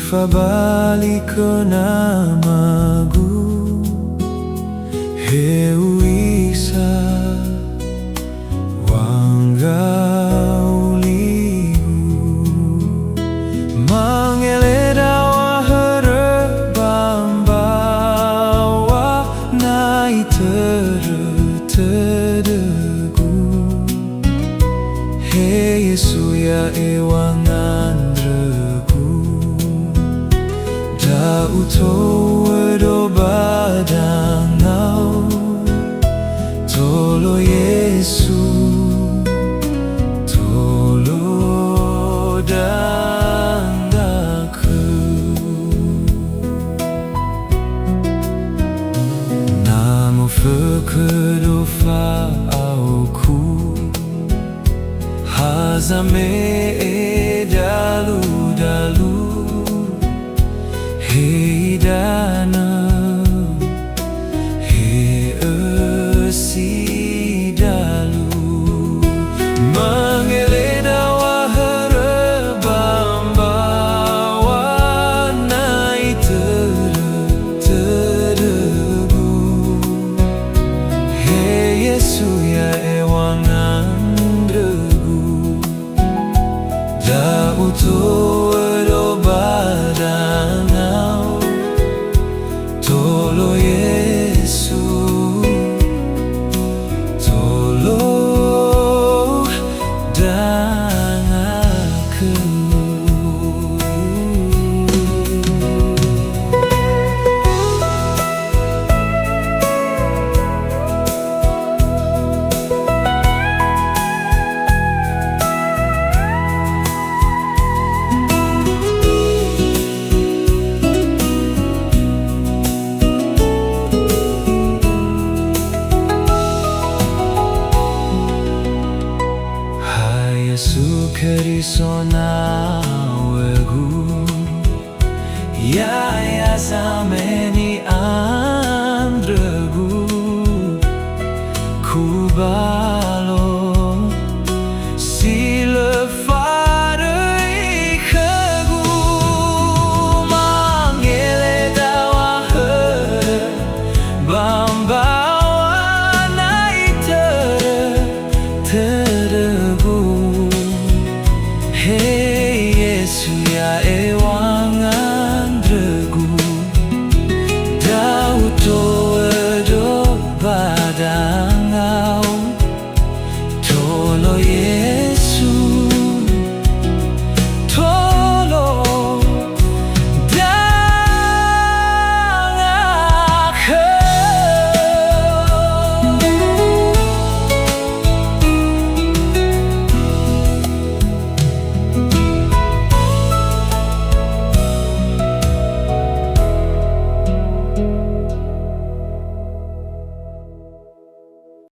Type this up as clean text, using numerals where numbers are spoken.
Ifabalik ko namagu heuisa wangauligu mangeledawa herebambawa naitertedegu he Yesu ya ewangan Utowedo badangau Tolo Yesu Tolo dandaku Namo fekedo fa'auku Hazame dalu-dalu Hei dana, hei esi dalu Mangeledawa herebambawa nai terdebu Hei Yesu ya ewangan regu Da utowedo badan Tolo Yesu, tolo dangaku Yesu kerisona wegu ya sameni andregu kubalo sile fare ikegu mangeledawa herebambawa nai terdebu Hei Yesu ya